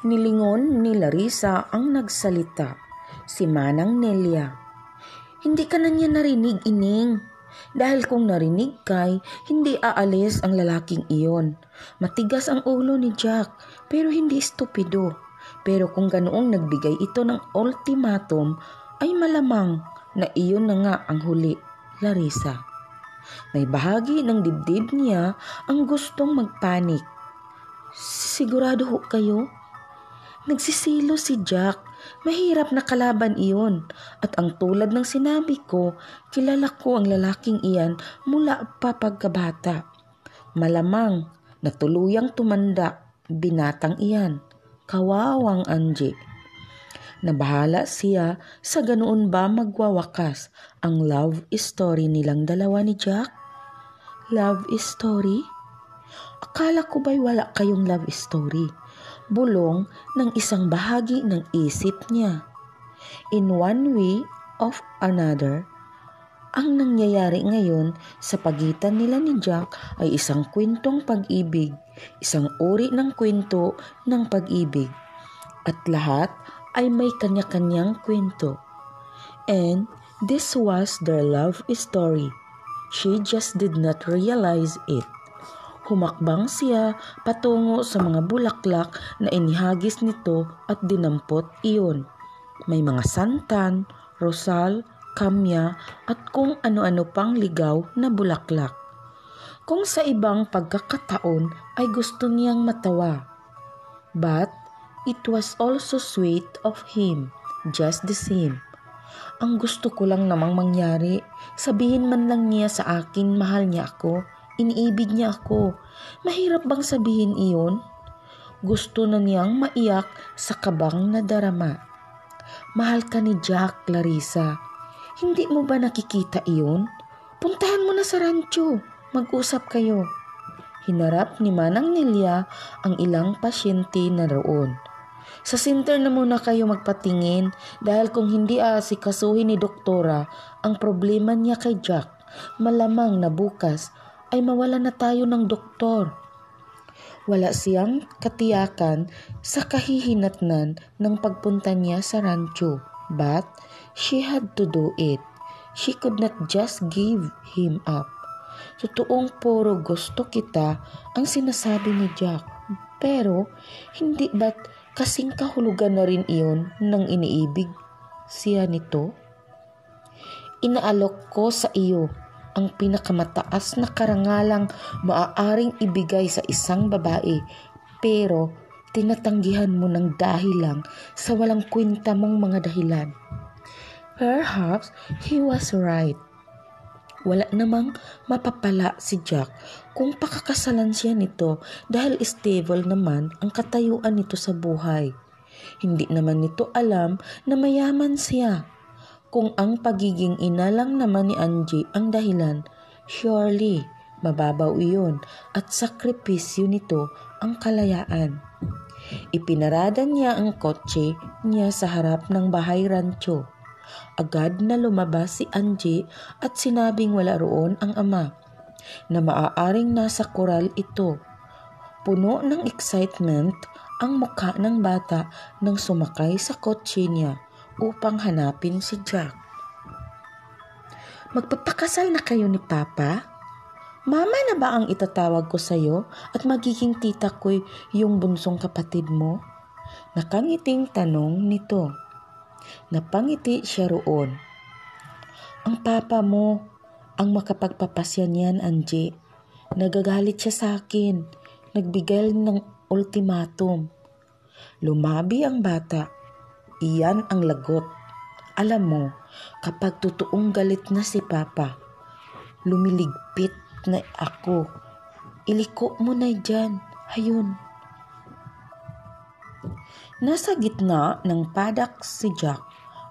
Nilingon ni Larissa ang nagsalita. Si Manang Nelia. Hindi ka na niya narinig, Ining. Dahil kung narinig kay, hindi aalis ang lalaking iyon. Matigas ang ulo ni Jack, pero hindi estupido. Pero kung ganoong nagbigay ito ng ultimatum, ay malamang na iyon na nga ang huli, Larissa. May bahagi ng dibdib niya ang gustong magpanik. Sigurado ho kayo? Nagsisilo si Jack. Mahirap na kalaban iyon. At ang tulad ng sinabi ko, kilala ko ang lalaking iyan mula pa pagkabata. Malamang na tuluyang tumanda, binatang iyan. Kawawang Angie. Nabahala siya sa ganoon ba magwawakas ang love story nilang dalawa ni Jack? Love story? Akala ko ba'y wala kayong love story? Bulong ng isang bahagi ng isip niya. In one way of another, ang nangyayari ngayon sa pagitan nila ni Jack ay isang kwentong pag-ibig, isang uri ng kwento ng pag-ibig. At lahat ay may kanya-kanyang kwento. And this was their love story. She just did not realize it. Humakbang siya patungo sa mga bulaklak na inihagis nito at dinampot iyon. May mga santan, rosal, kamya at kung ano-ano pang ligaw na bulaklak. Kung sa ibang pagkakataon ay gusto niyang matawa. But it was also sweet of him, just the same. Ang gusto ko lang namang mangyari, sabihin man lang niya sa akin mahal niya ako. Iniibig niya ako. Mahirap bang sabihin iyon? Gusto na niyang maiyak sa kabang na darama. Mahal ka ni Jack, Larissa. Hindi mo ba nakikita iyon? Puntahan mo na sa rancho. Mag-usap kayo. Hinarap ni Manang Nelia ang ilang pasyente na roon. Sa center na muna kayo magpatingin dahil kung hindi aasikasuhin ni doktora ang problema niya kay Jack, malamang na bukas ay mawala na tayo ng doktor. Wala siyang katiyakan sa kahihinatnan ng pagpunta niya sa rancho, but she had to do it. She could not just give him up. Totoong puro gusto kita ang sinasabi ni Jack, pero hindi ba't kasing kahulugan na rin iyon ng iniibig siya nito? Inaalok ko sa iyo ang pinakamataas na karangalang maaaring ibigay sa isang babae, pero tinatanggihan mo ng dahil lang sa walang kwenta mong mga dahilan. Perhaps he was right. Wala namang mapapala si Jack kung pakakasalan siya nito dahil stable naman ang katayuan nito sa buhay. Hindi naman nito alam na mayaman siya. Kung ang pagiging ina lang naman ni Angie ang dahilan, surely mababaw iyon at sakripisyo nito ang kalayaan. Ipinarada niya ang kotse niya sa harap ng bahay rancho. Agad na lumabas si Angie at sinabing wala roon ang ama, na maaaring nasa koral ito. Puno ng excitement ang mukha ng bata nang sumakay sa kotse niya upang hanapin si Jack. Magpapakasal na kayo ni Papa? Mama na ba ang itatawag ko sa'yo at magiging tita ko yung bunsong kapatid mo? Nakangiting tanong nito. Napangiti siya roon. Ang papa mo ang makapagpapasya niyan, Angie. Nagagalit siya sa akin. Nagbigay ng ultimatum. Lumabi ang bata. Iyan ang lagot. Alam mo, kapag totoong galit na si Papa, lumiligpit na ako. Iliko mo na dyan. Hayun. Nasa gitna ng padak si Jack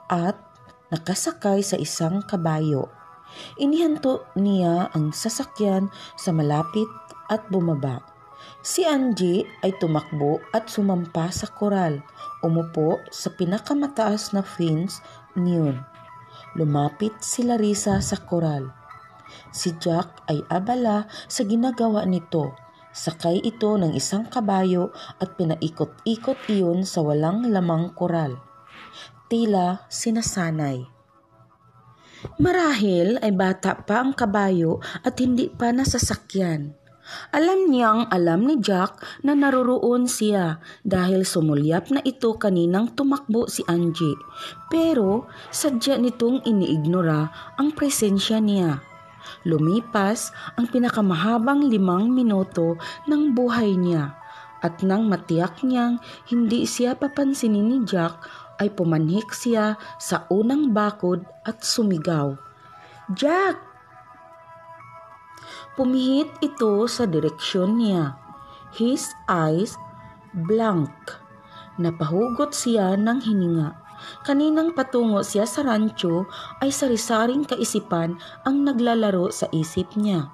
at nakasakay sa isang kabayo. Inihanto niya ang sasakyan sa malapit at bumaba. Si Angie ay tumakbo at sumampa sa koral. Umupo sa pinakamataas na fence niyon. Lumapit si Larissa sa koral. Si Jack ay abala sa ginagawa nito. Sakay ito ng isang kabayo at pinaikot-ikot iyon sa walang lamang koral. Tila sinasanay. Marahil ay bata pa ang kabayo at hindi pa nasasakyan. Alam niyang alam ni Jack na naroroon siya dahil sumulyap na ito kaninang tumakbo si Angie. Pero sadya nitong iniignora ang presensya niya. Lumipas ang pinakamahabang 5 minuto ng buhay niya at nang matiyak niyang hindi siya papansinin ni Jack ay pumanhik siya sa unang bakod at sumigaw, "Jack!" Pumihit ito sa direksyon niya. His eyes blank. Napahugot siya ng hininga. Kaninang patungo siya sa rancho ay sari-saring kaisipan ang naglalaro sa isip niya.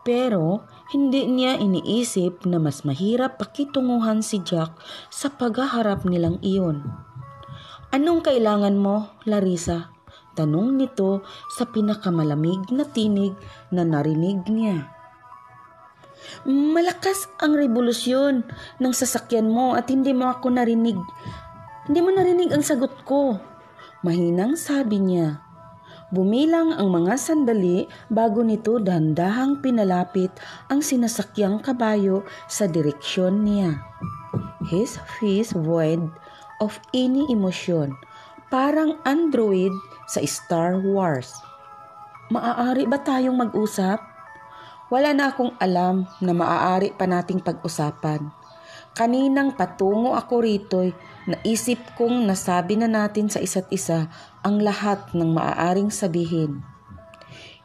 Pero hindi niya iniisip na mas mahirap pakitunguhan si Jack sa paghaharap nilang iyon. "Anong kailangan mo, Larissa?" Tanong nito sa pinakamalamig na tinig na narinig niya. "Malakas ang revolusyon ng sasakyan mo at hindi mo narinig ang sagot ko," mahinang sabi niya. Bumilang ang mga sandali bago nito dahan-dahang pinalapit ang sinasakyang kabayo sa direksyon niya. His face void of any emotion, parang android sa Star Wars. "Maaari ba tayong mag-usap?" "Wala na akong alam na maaari pa nating pag-usapan. Kaninang patungo ako rito'y naisip kong nasabi na natin sa isa't isa ang lahat ng maaaring sabihin."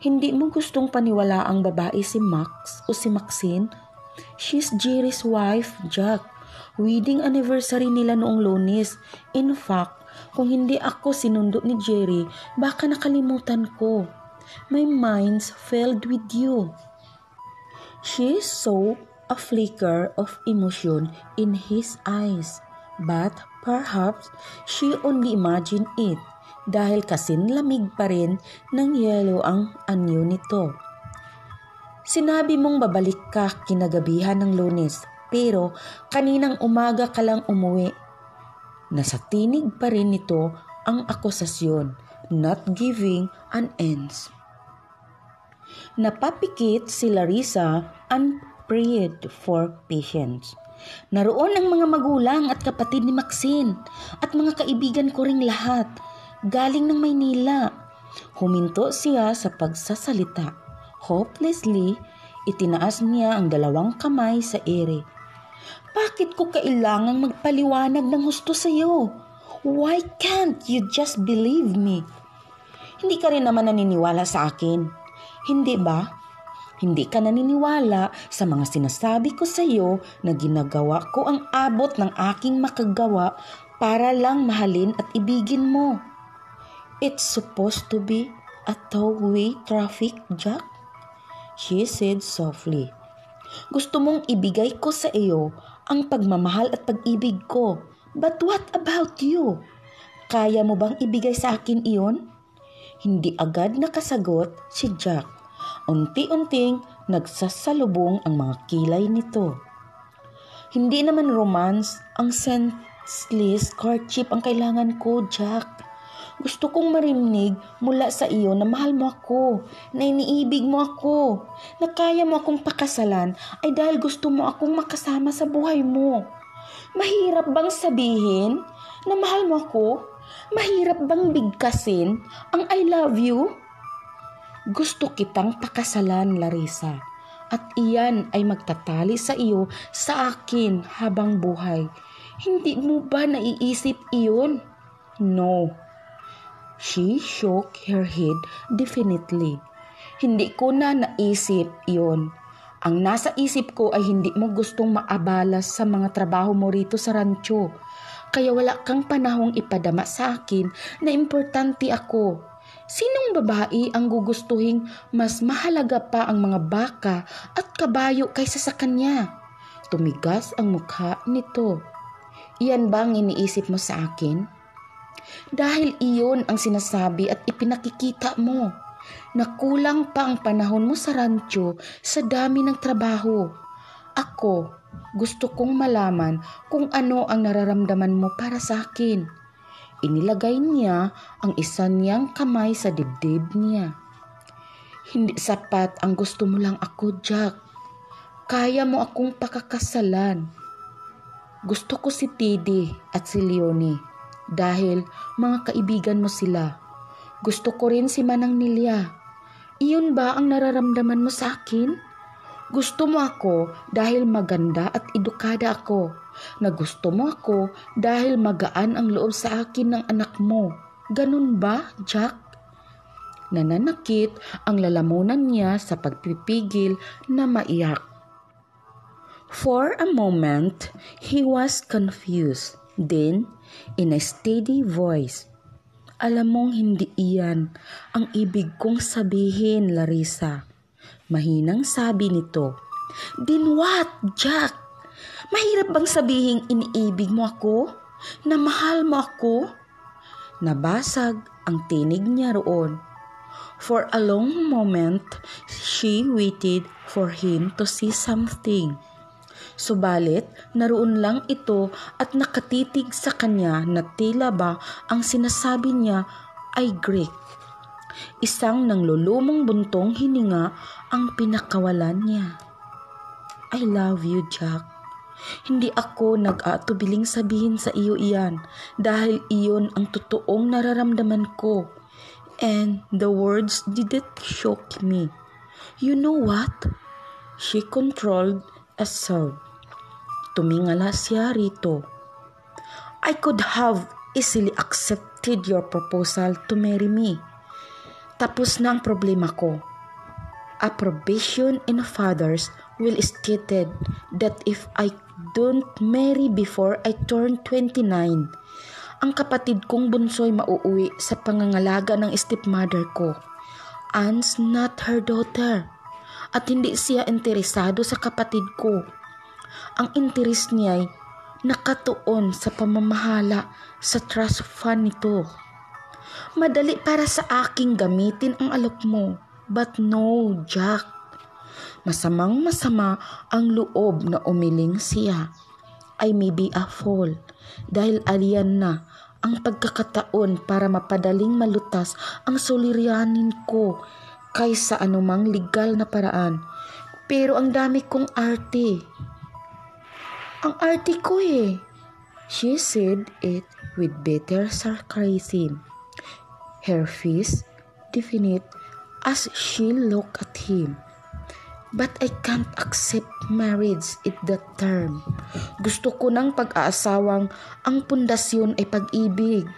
"Hindi mo gustong paniwala ang babae si Max o si Maxine? She's Jerry's wife, Jack. Wedding anniversary nila noong Lunes. In fact, kung hindi ako sinundo ni Jerry, baka nakalimutan ko. My mind's filled with you." She saw a flicker of emotion in his eyes, but perhaps she only imagined it dahil kasinlamig pa rin ng yelo ang anyo nito. "Sinabi mong babalik ka kinagabihan ng Lunes, pero kaninang umaga ka lang umuwi." Nasa tinig pa rin nito ang akusasyon, not giving an ends. Napapikit si Larissa and prayed for patience. "Naroon ang mga magulang at kapatid ni Maxine at mga kaibigan ko ring lahat, galing ng Maynila." Huminto siya sa pagsasalita. Hopelessly, itinaas niya ang 2 kamay sa ere. "Bakit ko kailangang magpaliwanag ng husto sa iyo? Why can't you just believe me?" "Hindi ka rin naman naniniwala sa akin, hindi ba? Hindi ka naniniwala sa mga sinasabi ko sa iyo na ginagawa ko ang abot ng aking makagawa para lang mahalin at ibigin mo. It's supposed to be a two-way traffic, Jack," she said softly. "Gusto mong ibigay ko sa iyo ang pagmamahal at pag-ibig ko. But what about you? Kaya mo bang ibigay sa akin iyon?" Hindi agad nakasagot si Jack. Unti-unting nagsasalubong ang mga kilay nito. "Hindi naman romance ang senseless courtship ang kailangan ko, Jack. Gusto kong marinig mula sa iyo na mahal mo ako, na iniibig mo ako, na kaya mo akong pakasalan ay dahil gusto mo akong makasama sa buhay mo. Mahirap bang sabihin na mahal mo ako? Mahirap bang bigkasin ang I love you? Gusto kitang pakasalan, Larissa, at iyan ay magtatali sa iyo sa akin habang buhay. Hindi mo ba naiisip iyon?" "No." She shook her head definitely. "Hindi ko na naisip iyon. Ang nasa isip ko ay hindi mo gustong maabala sa mga trabaho mo rito sa rancho. Kaya wala kang panahong ipadama sa akin na importante ako. Sinong babae ang gugustuhing mas mahalaga pa ang mga baka at kabayo kaysa sa kanya?" Tumigas ang mukha nito. "Iyan ba ang iniisip mo sa akin? Dahil iyon ang sinasabi at ipinakikita mo. Nakulang pa ang panahon mo sa rancho sa dami ng trabaho. Ako, gusto kong malaman kung ano ang nararamdaman mo para sa akin. Inilagay niya ang isa niyang kamay sa dibdib niya. Hindi sapat ang gusto mo lang ako, Jack. Kaya mo akong pakakasalan. Gusto ko si Teddy at si Leonie dahil mga kaibigan mo sila. Gusto ko rin si Manang Nelia. Iyon ba ang nararamdaman mo sa akin? Gusto mo ako dahil maganda at edukada ako. Na gusto mo ako dahil magaan ang loob sa akin ng anak mo. Ganun ba, Jack? Nananakit ang lalamunan niya sa pagpipigil na maiyak. For a moment, he was confused. Then, in a steady voice, "Alam mong hindi iyan ang ibig kong sabihin, Larissa." Mahinang sabi nito. "Then what, Jack? Mahirap bang sabihin iniibig mo ako? Na mahal mo ako?" Nabasag ang tinig niya roon. For a long moment, she waited for him to say something. Subalit, naroon lang ito at nakatitig sa kanya na tila ba ang sinasabi niya ay Greek. Isang nanglulumong buntong hininga ang pinakawalan niya. "I love you, Jack. Hindi ako nag-aatubiling sabihin sa iyo iyan dahil iyon ang totoong nararamdaman ko. And the words didn't shock me. You know what?" She controlled a sob. Tumingala siya rito. "I could have easily accepted your proposal to marry me. Tapos na ang problema ko. A provision in fathers will stated that if I don't marry before I turn 29, ang kapatid kong bunso'y mauuwi sa pangangalaga ng stepmother ko. Anne's not her daughter. At hindi siya interesado sa kapatid ko. Ang interes niya'y nakatuon sa pamamahala sa trust fund nito. Madali para sa aking gamitin ang alok mo. But no, Jack." Masamang-masama ang loob na umiling siya. "I may be a fool dahil aliyan na ang pagkakataon para mapadaling malutas ang suliranin ko kaysa anumang legal na paraan. Pero ang dami kong arte." "Ang arte ko eh." She said it with bitter sarcasm. Her face definite as she looked at him. "But I can't accept marriage at that term. Gusto ko ng pag-aasawang ang pundasyon ay pag-ibig,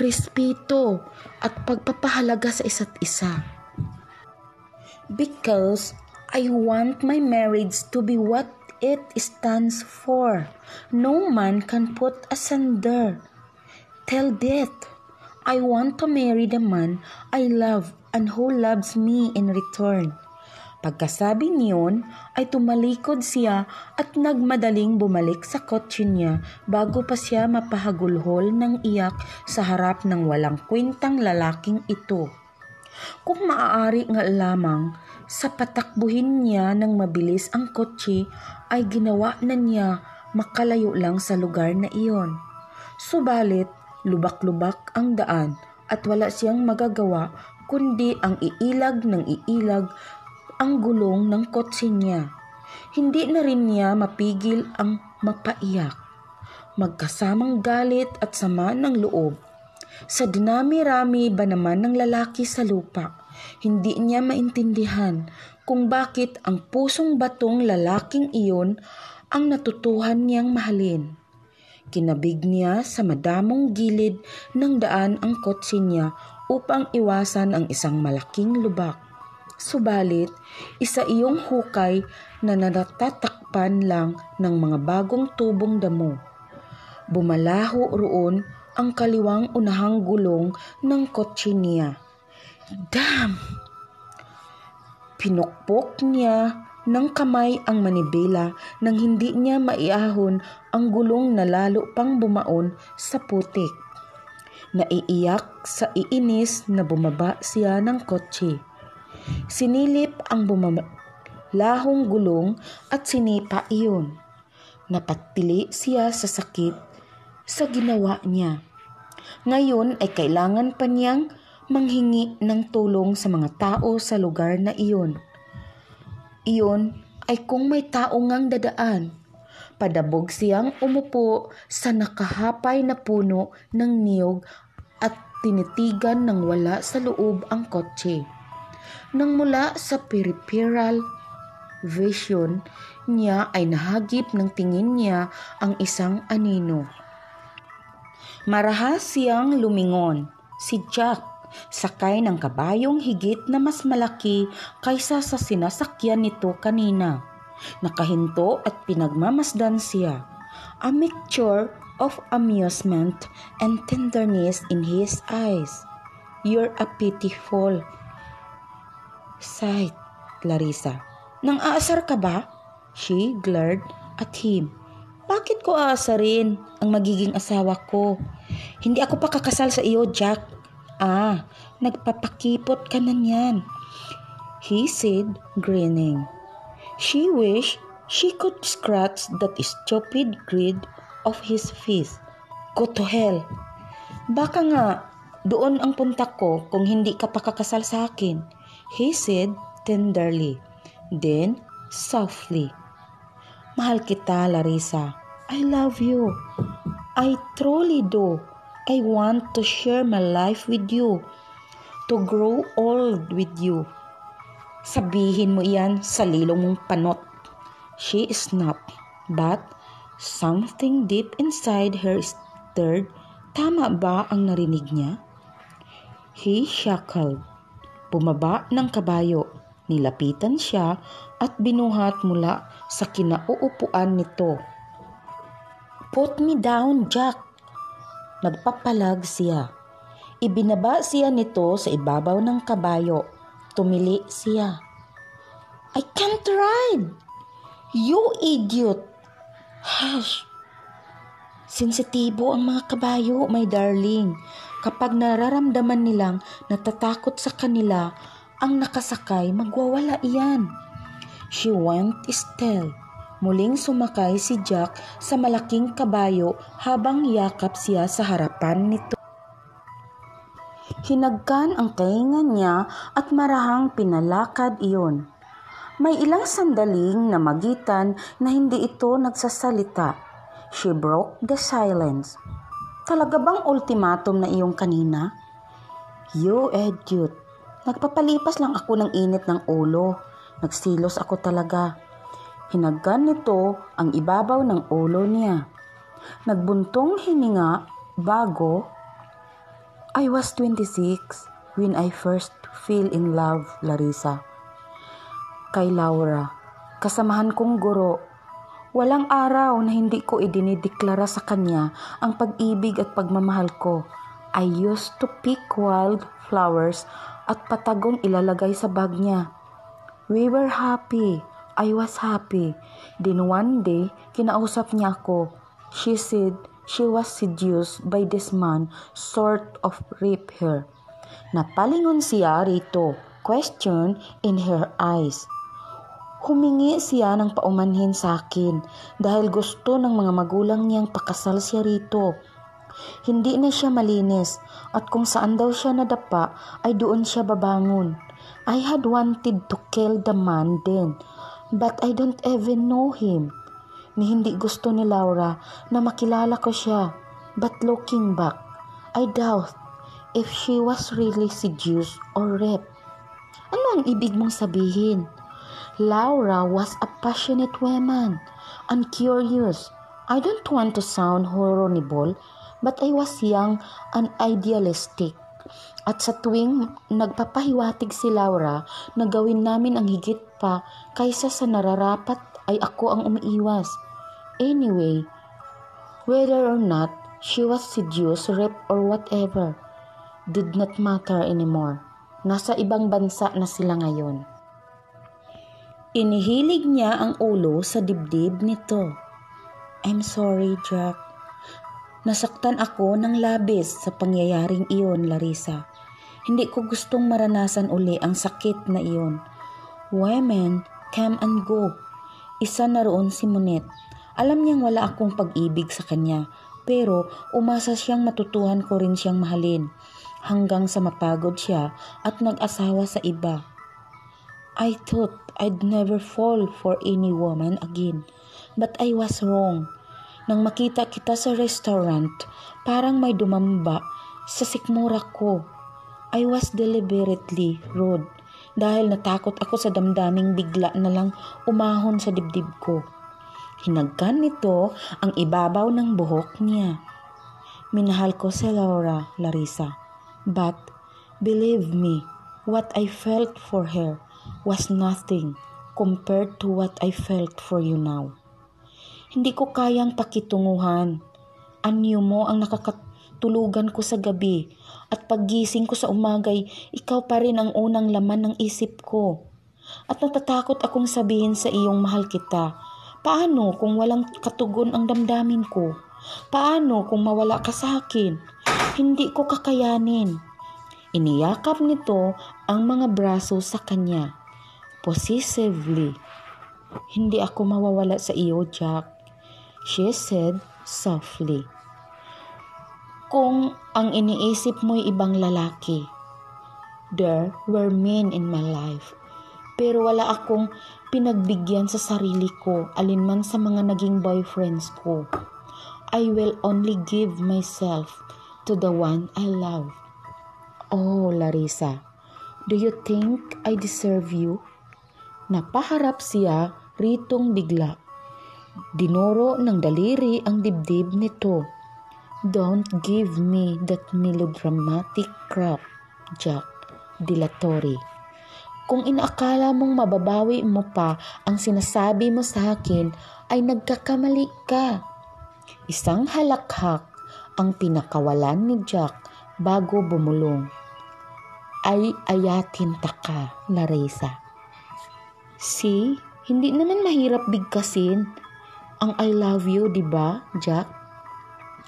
respeto at pagpapahalaga sa isa't isa. Because I want my marriage to be what it stands for. No man can put asunder. Tell that. I want to marry the man I love and who loves me in return." Pagkasabi niyon ay tumalikod siya at nagmadaling bumalik sa kotse niya bago pa siya mapahagulhol ng iyak sa harap ng walang kwentang lalaking ito. Kung maaari nga lamang sa patakbuhin niya ng mabilis ang kotse ay ginawa na niya makalayo lang sa lugar na iyon. Subalit, lubak-lubak ang daan at wala siyang magagawa kundi ang iilag ng iilag ang gulong ng kotse niya. Hindi na rin niya mapigil ang mapaiyak. Magkasamang galit at sama ng loob. Sa dinami-rami ba naman ng lalaki sa lupa, hindi niya maintindihan kung bakit ang pusong batong lalaking iyon ang natutuhan niyang mahalin. Kinabig niya sa madamong gilid ng daan ang kotse niya upang iwasan ang isang malaking lubak. Subalit, isa iyong hukay na natatakpan lang ng mga bagong tubong damo. Bumalaho roon ang kaliwang unahang gulong ng kotse niya. "Damn!" Pinukpok niya ng kamay ang manibela nang hindi niya maiahon ang gulong na lalo pang bumaon sa putik. Naiiyak sa iinis na bumaba siya ng kotse. Sinilip ang lahong gulong at sinipa iyon. Napatili siya sa sakit sa ginawa niya. Ngayon ay kailangan pa niyang manghingi ng tulong sa mga tao sa lugar na iyon. Iyon ay kung may tao ngang dadaan. Padabog siyang umupo sa nakahapay na puno ng niyog at tinitigan ng wala sa loob ang kotse. Nang mula sa peripheral vision niya ay nahagip ng tingin niya ang isang anino. Marahas siyang lumingon. Si Jack, sakay ng kabayong higit na mas malaki kaysa sa sinasakyan nito kanina. Nakahinto at pinagmamasdan siya. A mixture of amusement and tenderness in his eyes. "You're a pitiful sight, Clarissa." "Nang aasar ka ba?" She glared at him. "Bakit ko aasarin ang magiging asawa ko? Hindi ako pa kakasal sa iyo, Jack." Nagpapakipot ka na niyan," he said, grinning. She wished she could scratch that stupid grin of his face. "Go to hell." "Baka nga, doon ang punta ko kung hindi ka pa kakasal sa akin," he said tenderly. Then, softly, "Mahal kita, Larissa. I love you. I truly do. I want to share my life with you. To grow old with you." "Sabihin mo iyan sa lilong mong panot," she snapped. But something deep inside her stirred. Tama ba ang narinig niya? He chuckled. Bumaba ng kabayo. Nilapitan siya at binuhat mula sa kinauupuan nito. "Put me down, Jack." Nagpapalag siya. Ibinaba siya nito sa ibabaw ng kabayo. Tumili siya. "I can't ride! You idiot!" "Hush! Sensitibo ang mga kabayo, my darling. Kapag nararamdaman nilang natatakot sa kanila ang nakasakay, magwawala iyan." She went still. Muling sumakay si Jack sa malaking kabayo habang yakap siya sa harapan nito. Hinagkan ang tainga niya at marahang pinalakad iyon. May ilang sandaling namagitan na hindi ito nagsasalita. She broke the silence. "Talaga bang ultimatum na iyong kanina?" "You idiot. Nagpapalipas lang ako ng init ng ulo. Nagsilos ako talaga." Hinagkan nito ang ibabaw ng ulo niya. Nagbuntong hininga bago, "I was 26 when I first fell in love, Larissa. Kay Laura, kasamahan kong guro. Walang araw na hindi ko idinideklara sa kanya ang pag-ibig at pagmamahal ko. I used to pick wild flowers at patagong ilalagay sa bag niya. We were happy. I was happy. Then one day, kinausap niya ako. She said she was seduced by this man, sort of raped her." Napalingon siya rito, question in her eyes. "Humingi siya ng paumanhin sa akin dahil gusto ng mga magulang niyang pakasal siya rito. Hindi na siya malinis at kung saan daw siya nadapa ay doon siya babangon. I had wanted to kill the man then, but I don't even know him. Ni hindi gusto ni Laura na makilala ko siya. But looking back, I doubt if she was really seduced or raped." "Ano ang ibig mong sabihin?" "Laura was a passionate woman and curious. I don't want to sound horrible, but I was young and idealistic. At sa tuwing nagpapahiwatig si Laura na gawin namin ang higit pa kaysa sa nararapat ay ako ang umiiwas. Anyway, whether or not she was seduced, raped, or whatever, did not matter anymore. Nasa ibang bansa na sila ngayon." Inihilig niya ang ulo sa dibdib nito. "I'm sorry, Jack. Nasaktan ako ng labis sa pangyayaring iyon, Larissa. Hindi ko gustong maranasan uli ang sakit na iyon. Women come and go. Isa na roon si Monet. Alam niyang wala akong pag-ibig sa kanya, pero umasa siyang matutuhan ko rin siyang mahalin, hanggang sa mapagod siya at nag-asawa sa iba. I thought I'd never fall for any woman again, but I was wrong. Nang makita kita sa restaurant, parang may dumamba sa sikmura ko. I was deliberately rude dahil natakot ako sa damdaming bigla na lang umahon sa dibdib ko. Hinagkan nito ang ibabaw ng buhok niya. Minahal ko si Laura, Larissa. But, believe me, what I felt for her was nothing compared to what I felt for you now. Hindi ko kayang pakitunguhan. Anyo mo ang nakakatulugan ko sa gabi at paggising ko sa umagay, ikaw pa rin ang unang laman ng isip ko. At natatakot akong sabihin sa iyong mahal kita. Paano kung walang katugon ang damdamin ko? Paano kung mawala ka sa akin? Hindi ko kakayanin. Iniyakap nito ang mga braso sa kanya. Possessively. Hindi ako mawawala sa iyo, Jack, she said softly. Kung ang iniisip mo'y ibang lalaki. There were men in my life, pero wala akong pinagbigyan sa sarili ko alinman sa mga naging boyfriends ko. I will only give myself to the one I love. Oh, Larissa, do you think I deserve you? Napaharap siya ritong bigla. Dinuro ng daliri ang dibdib nito. Don't give me that melodramatic crap, Jack. Dilatory. Kung inaakala mong mababawi mo pa ang sinasabi mo sa akin, ay nagkakamali ka. Isang halakhak ang pinakawalan ni Jack bago bumulong. Ay ayatin ta ka, Larissa. See, hindi naman mahirap bigkasin ang I love you, diba, Jack?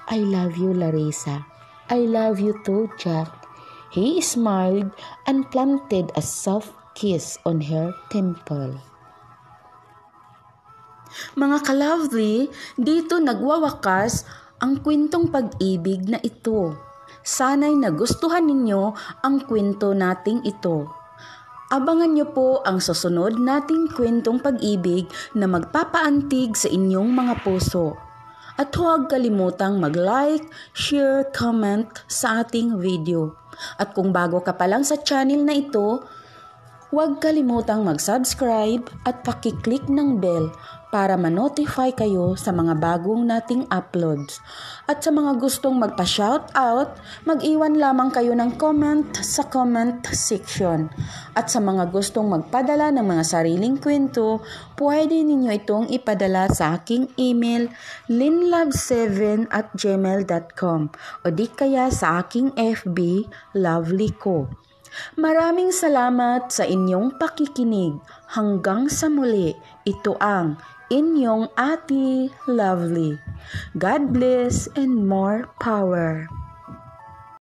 I love you, Larissa. I love you too, Jack. He smiled and planted a soft kiss on her temple. Mga ka-lovely, dito nagwawakas ang kwentong pag-ibig na ito. Sana'y nagustuhan ninyo ang kwento nating ito. Abangan nyo po ang susunod nating kwentong pag-ibig na magpapaantig sa inyong mga puso. At huwag kalimutang mag-like, share, comment sa ating video. At kung bago ka pa lang sa channel na ito, huwag kalimutang mag-subscribe at pakiclick ng bell para ma-notify kayo sa mga bagong nating uploads. At sa mga gustong magpa-shoutout, mag-iwan lamang kayo ng comment sa comment section. At sa mga gustong magpadala ng mga sariling kwento, pwede ninyo itong ipadala sa aking email linlove7@gmail.com o di kaya sa aking FB Lovely ko. Maraming salamat sa inyong pakikinig. Hanggang sa muli, ito ang inyong Ate Lovely. God bless and more power.